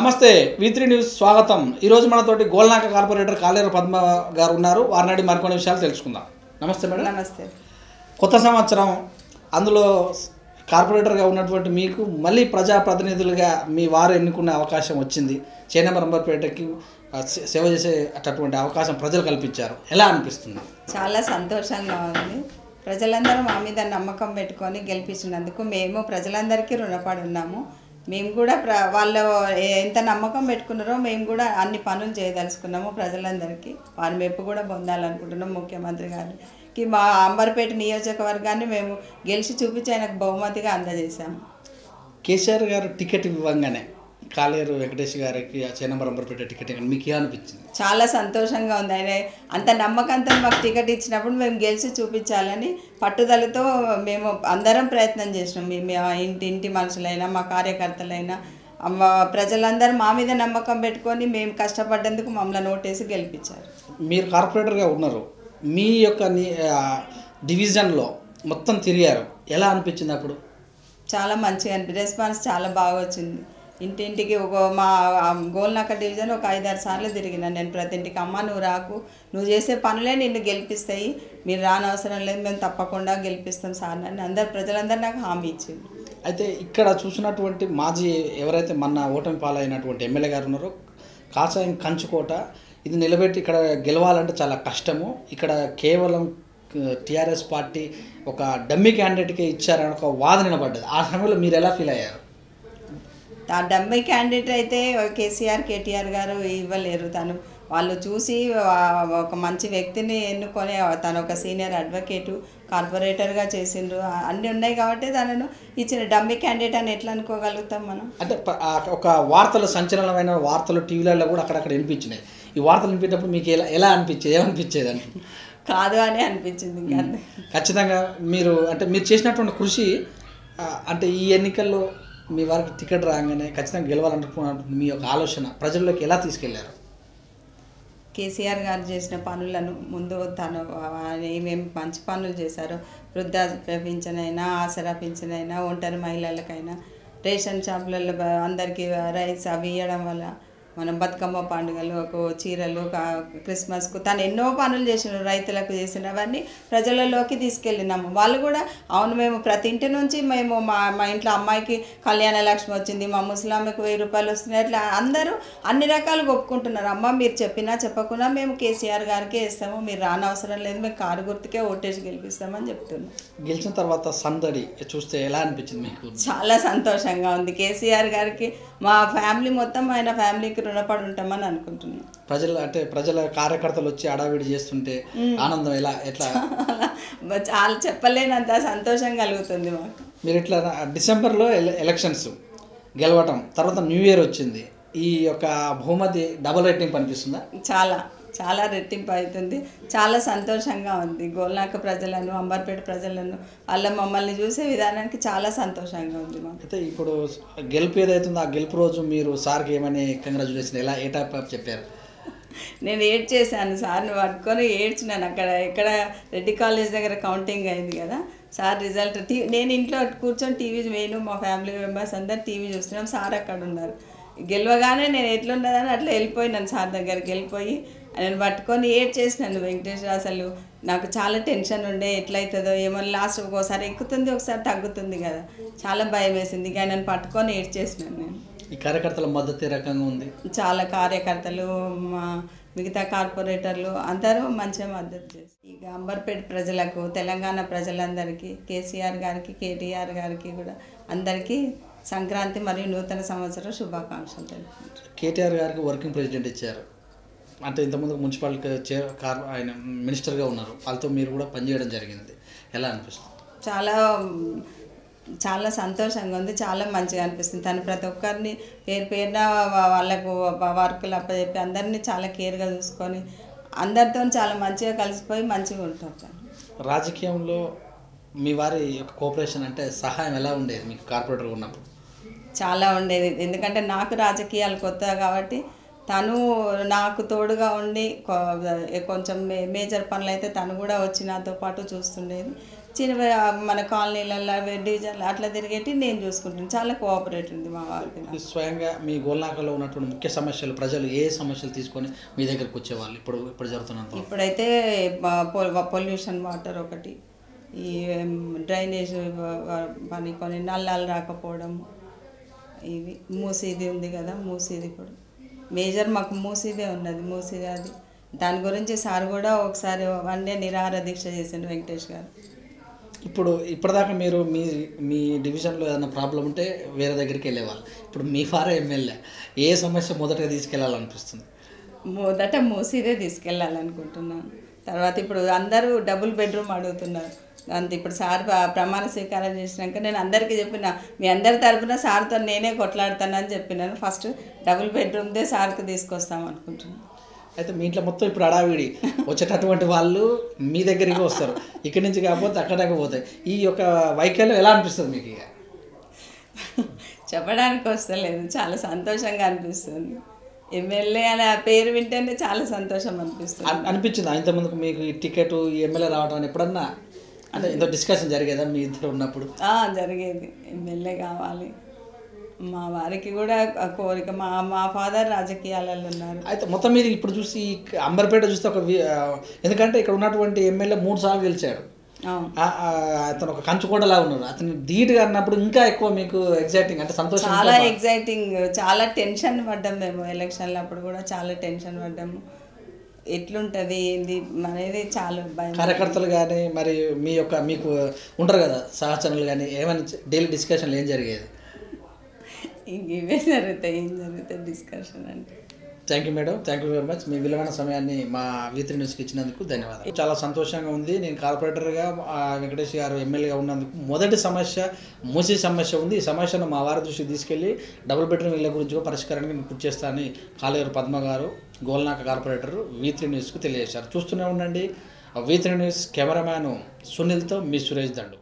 నమస్తే V3 news స్వాగతం। ఈ రోజు మనతోటి గోల్నాక కార్పొరేటర్ కాలేరు పద్మ గారు ఉన్నారు। వారిని మరికొన్ని విషయాలు తెలుసుకుందాం। నమస్తే మేడం। నమస్తే। కొత్త సంవత్సరం అందులో కార్పొరేటర్గా ఉన్నటువంటి మీకు మళ్ళీ ప్రజా ప్రతినిధులుగా మీ వారు ఎన్నుకునే అవకాశం వచ్చింది। చేనేమరంబర్పేటకి సేవ చేసే అటువంటి అవకాశం ప్రజలు కల్పించారు। ఎలా అనిపిస్తుంది? చాలా సంతోషంగా ఉంది। ప్రజలందరూ మా మీద నమ్మకం పెట్టుకొని గెలిపించినందుకు మేము ప్రజలందరికీ రుణపడి ఉన్నాము। మేము కూడా వాళ్ళు ఎంత నమ్మకం పెట్టుకున్నారో మేము కూడా అన్ని పనులు చేయదలుచుకున్నాము। ప్రజలందరికీ వారి మెప్పు కూడా పొందాలనుకుంటున్నాం। ముఖ్యమంత్రి గారికి మా అంబర్పేట నియోజకవర్గాన్ని మేము గెలిచి చూపించి ఆయనకు బహుమతిగా అందజేశాము। కేసీఆర్ గారు టికెట్ ఇవ్వగానే కాలేరు వెంకటేష్ గారికి చేనేమరంబర్పేట టికెట్ మీకు ఏమనిపించింది? చాలా సంతోషంగా ఉంది। ఆయన అంత నమ్మకంతో మాకు టికెట్ ఇచ్చినప్పుడు మేము గెలిచి చూపించాలని పట్టుదలతో మేము అందరం ప్రయత్నం చేసినాం। మేము ఇంటి మనుషులైనా మా కార్యకర్తలైనా ప్రజలందరూ మా మీద నమ్మకం పెట్టుకొని మేము కష్టపడ్డందుకు మమ్మల్ని ఓటేసి గెలిపించారు। మీరు కార్పొరేటర్గా ఉన్నారు, మీ యొక్క డివిజన్లో మొత్తం తిరిగారు, ఎలా అనిపించింది అప్పుడు? చాలా మంచిగా రెస్పాన్స్ చాలా బాగా వచ్చింది। ఇంటింటికి మా గోల్నాక డివిజన్ ఒక 5-6 సార్లు తిరిగిన నేను ప్రతి ఇంటికి, అమ్మ నువ్వు రాకు, నువ్వు చేసే పనులే నిన్ను గెలిపిస్తాయి, మీరు రానవసరం లేదు, మేము తప్పకుండా గెలిపిస్తాం సార్ అని అందరు ప్రజలందరూ నాకు హామీ ఇచ్చింది। అయితే ఇక్కడ చూసినటువంటి మాజీ ఎవరైతే మన ఓటమి పాలైనటువంటి ఎమ్మెల్యే గారు ఉన్నారో కాసాయం కంచుకోట, ఇది నిలబెట్టి ఇక్కడ గెలవాలంటే చాలా కష్టము, ఇక్కడ కేవలం టీఆర్ఎస్ పార్టీ ఒక డమ్మీ క్యాండిడేట్కే ఇచ్చారని ఒక వాదన నిలబడ్డది। ఆ సమయంలో మీరు ఎలా ఫీల్ అయ్యారు? ఆ డమ్మీ క్యాండిడేట్ అయితే కేటీఆర్ గారు ఇవ్వలేరు। వాళ్ళు చూసి ఒక మంచి వ్యక్తిని ఎన్నుకొని తను ఒక సీనియర్ అడ్వకేటు కార్పొరేటర్గా చేసిండ్రు, అన్నీ ఉన్నాయి కాబట్టి తనను ఇచ్చిన డమ్మీ క్యాండిడేట్ అని ఎట్లా అనుకోగలుగుతాం మనం? అంటే ఒక వార్తలు సంచలనమైన వార్తలు టీవీలలో కూడా అక్కడక్కడ వినిపించినాయి। ఈ వార్తలు వినిపించినప్పుడు మీకు ఎలా అనిపించేది, ఏమనిపించేది అంటే? కాదు అని అనిపించింది। ఇంకా ఖచ్చితంగా మీరు మీరు చేసినటువంటి కృషి అంటే ఈ ఎన్నికల్లో మీ వారికి టికెట్ రాగానే ఖచ్చితంగా గెలవాలనుకున్నటువంటి మీ యొక్క ఆలోచన ప్రజల్లోకి ఎలా తీసుకెళ్లారు? కేసీఆర్ గారు చేసిన పనులను ముందు తను ఏమేమి మంచి పనులు చేశారో, వృద్ధాప్య పింఛన్ అయినా, ఆసరా పింఛన్ అయినా, ఒంటరి మహిళలకైనా, రేషన్ షాపులలో అందరికీ రైస్ అవి ఇవ్వడం వల్ల మనం బతుకమ్మ పండుగలు, చీరలు, క్రిస్మస్కు తను ఎన్నో పనులు చేసినారు, రైతులకు చేసినవన్నీ ప్రజలలోకి తీసుకెళ్ళినాము। వాళ్ళు కూడా అవును మేము ప్రతి ఇంటి నుంచి మేము మా ఇంట్లో అమ్మాయికి కళ్యాణ లక్ష్మి వచ్చింది, మా ముసలామ్మకి 1000 రూపాయలు వస్తున్నాయి, అట్లా అందరూ అన్ని రకాలుగా ఒప్పుకుంటున్నారు। అమ్మ మీరు చెప్పినా చెప్పకుండా మేము కేసీఆర్ గారికే ఇస్తాము, మీరు రానవసరం లేదు, మేము కారు గుర్తుకే ఓటేసి గెలిపిస్తామని చెప్తున్నాం। గెలిచిన తర్వాత సందడి చూస్తే ఎలా అనిపించింది మీకు? చాలా సంతోషంగా ఉంది। కేసీఆర్ గారికి మా ఫ్యామిలీ మొత్తం ఆయన ఫ్యామిలీకి రుణపడి ఉంటామని అనుకుంటున్నాం। ప్రజల కార్యకర్తలు వచ్చి అడావిడి చేస్తుంటే ఆనందం ఎట్లా చాలా చెప్పలేనంత సంతోషం కలుగుతుంది మాకు। మీరు ఇట్లా డిసెంబర్లో ఎలక్షన్స్ గెలవటం తర్వాత న్యూ ఇయర్ వచ్చింది, ఈ యొక్క బహుమతి డబుల్ రేటింగ్ పనిపిస్తుందా? చాలా రెట్టింపు అవుతుంది, చాలా సంతోషంగా ఉంది। గోల్నాక ప్రజలను, అంబర్పేట ప్రజలను వాళ్ళ మమ్మల్ని చూసే విధానానికి చాలా సంతోషంగా ఉంది మాకు। అయితే ఇప్పుడు గెలుపు ఏదైతుందో ఆ గెలుపు రోజు మీరు సార్కి ఏమని కంగ్రాచులేషన్ ఏ టైప్ ఆఫ్ చెప్పారు? నేను ఏడ్చేసాను, సార్ని పట్టుకొని ఏడ్చినాను। ఎక్కడ రెడ్డి కాలేజ్ దగ్గర కౌంటింగ్ అయింది కదా, సార్ రిజల్ట్ నేను ఇంట్లో కూర్చొని టీవీ, నేను మా ఫ్యామిలీ మెంబర్స్ అందరు టీవీ చూస్తున్నాం, సార్ అక్కడ ఉన్నారు। గెలవగానే నేను ఎట్లున్నదని అట్లా వెళ్ళిపోయినాను, సార్ దగ్గరికి వెళ్ళిపోయి నేను పట్టుకొని ఏడ్చేసినాను। వెంకటేశ్వర అసలు నాకు చాలా టెన్షన్ ఉండే, ఎట్లయితుందో ఏమో, లాస్ట్ ఒకసారి ఎక్కుతుంది ఒకసారి తగ్గుతుంది కదా, చాలా భయం వేసింది, ఇక నన్ను పట్టుకొని ఏడ్చేసినాను నేను। ఈ కార్యకర్తల మద్దతు రకంగా ఉంది, చాలా కార్యకర్తలు, మా మిగతా కార్పొరేటర్లు అందరూ మంచిగా మద్దతు చేసి, ఇక అంబర్పేట ప్రజలకు, తెలంగాణ ప్రజలందరికీ, కేసీఆర్ గారికి, కేటీఆర్ గారికి కూడా అందరికీ సంక్రాంతి మరియు నూతన సంవత్సరం శుభాకాంక్షలు తెలుపుకుంటారు। కేటీఆర్ గారికి వర్కింగ్ ప్రెసిడెంట్ ఇచ్చారు, అంటే ఇంతకుముందు మున్సిపాలిటీ ఆయన మినిస్టర్గా ఉన్నారు, వాళ్ళతో మీరు కూడా పనిచేయడం జరిగింది, ఎలా అనిపిస్తుంది? చాలా సంతోషంగా ఉంది, చాలా మంచిగా అనిపిస్తుంది। తను ప్రతి ఒక్కరిని పేరున వాళ్ళకు వర్కులు అప్పచెప్పి అందరినీ చాలా కేర్గా చూసుకొని అందరితో చాలా మంచిగా కలిసిపోయి మంచిగా ఉంటారు। రాజకీయంలో మీ వారి యొక్క కోఆపరేషన్ అంటే సహాయం ఎలా ఉండేది మీకు కార్పొరేటర్గా ఉన్నప్పుడు? చాలా ఉండేది, ఎందుకంటే నాకు రాజకీయాలు కొత్త కాబట్టి తను నాకు తోడుగా ఉండి కొంచెం మేజర్ పనులు అయితే తను కూడా వచ్చి నాతో పాటు చూస్తుండేది. చిన్న మన కాలనీలలో డివిజన్లు అట్లా తిరిగేటి నేను చూసుకుంటాను. చాలా కోఆపరేట్ ఉంది మా వారికి. స్వయంగా మీ గోల్నాకలో ఉన్నటువంటి ముఖ్య సమస్యలు ప్రజలు ఏ సమస్యలు తీసుకొని మీ దగ్గరకు వచ్చేవాళ్ళు ఇప్పుడు జరుగుతున్నంత? ఇప్పుడైతే పొల్యూషన్ వాటర్ ఒకటి, ఈ డ్రైనేజ్ పని, కొన్ని నల్లాలు రాకపోవడం, ఇవి మూసీది ఉంది కదా, మూసీది ఇప్పుడు మేజర్ మాకు మూసీదే ఉన్నది. మూసీది అది దాని గురించి సార్ కూడా ఒకసారి వన్ డే నిరాహార దీక్ష చేసిండు వెంకటేష్ గారు. ఇప్పటిదాకా మీరు మీ డివిజన్లో ఏదైనా ప్రాబ్లం ఉంటే వేరే దగ్గరికి వెళ్ళేవాళ్ళు. ఇప్పుడు మీ ఫారే ఎమ్మెల్యే ఏ సమస్య మొదటగా తీసుకెళ్లాలనిపిస్తుంది? మొదట మూసీదే తీసుకెళ్ళాలనుకుంటున్నాను. తర్వాత ఇప్పుడు అందరూ డబుల్ బెడ్రూమ్ అడుగుతున్నారు. అంతే ఇప్పుడు సార్ ప్రమాణ స్వీకారం చేసినాక నేను అందరికీ చెప్పిన, మీ అందరి తరపున సార్తో నేనే కొట్లాడుతానని చెప్పినాను. ఫస్ట్ డబుల్ బెడ్రూమ్దే సార్కి తీసుకొస్తాం అనుకుంటున్నాను. అయితే మీ ఇంట్లో మొత్తం ఇప్పుడు అడావిడి వచ్చేటటువంటి వాళ్ళు మీ దగ్గరికి వస్తారు, ఇక్కడి నుంచి కాకపోతే అక్కడికి పోతాయి. ఈ యొక్క వైకల్యం ఎలా అనిపిస్తుంది మీకు? ఇక చెప్పడానికి వస్తలేదు, చాలా సంతోషంగా అనిపిస్తుంది. ఎమ్మెల్యే అనే పేరు వింటేనే చాలా సంతోషం అనిపిస్తుంది. అనిపించింది ఇంతకుముందుకు మీకు ఈ టికెట్ ఈ ఎమ్మెల్యే రావడం అని ఎప్పుడన్నా అంటే ఇంత డిస్కషన్ జరిగేదా మీ ఇద్దరు ఉన్నప్పుడు? జరిగేది, ఎమ్మెల్యే కావాలి. మా వారికి కూడా కోరిక. మా ఫాదర్ రాజకీయాలలో ఉన్నారు. అయితే మొత్తం మీద ఇప్పుడు చూసి అంబర్పేట చూస్తే ఎందుకంటే ఇక్కడ ఉన్నటువంటి ఎమ్మెల్యే 3 సార్లు గెలిచాడు. అతను ఒక కంచుకోటలా ఉన్నారు. అతను ధీటుగా అన్నప్పుడు ఇంకా ఎక్కువ మీకు ఎగ్జైటింగ్ అంటే సంతోషం. చాలా ఎగ్జైటింగ్, చాలా టెన్షన్ పడ్డాం మేము ఎలక్షన్లు అప్పుడు కూడా చాలా టెన్షన్ పడ్డాము. ఎట్లుంటుంది ఏంది అనేది చాలా భయం. కార్యకర్తలు కానీ మరి మీకు ఉంటారు కదా సహచరులు కానీ ఏమైనా డైలీ డిస్కషన్లు ఏం జరిగేది? ఇవే జరుగుతాయి, ఏం జరుగుతాయి డిస్కషన్ అంటే. Thank you madam, thank you very much. మీ విలువైన సమయాన్ని మా V3 న్యూస్కి ఇచ్చినందుకు ధన్యవాదాలు. చాలా సంతోషంగా ఉంది. నేను కార్పొరేటర్గా వెంకటేష్ గారు ఎమ్మెల్యేగా ఉన్నందుకు మొదటి సమస్య మూసీ సమస్య ఉంది. ఈ సమస్యను మా వారి దృష్టికి తీసుకెళ్ళి డబుల్ బెడ్రూమ్ ఇళ్ళ గురించి పరిష్కారానికి నేను కృషి చేస్తానని కాలేరు పద్మ గారు గోల్నాక కార్పొరేటర్ V3 న్యూస్కు తెలియజేశారు. చూస్తూనే ఉండండి V3 న్యూస్. కెమెరామ్యాన్ సునీల్తో మీ సురేష్ దండు.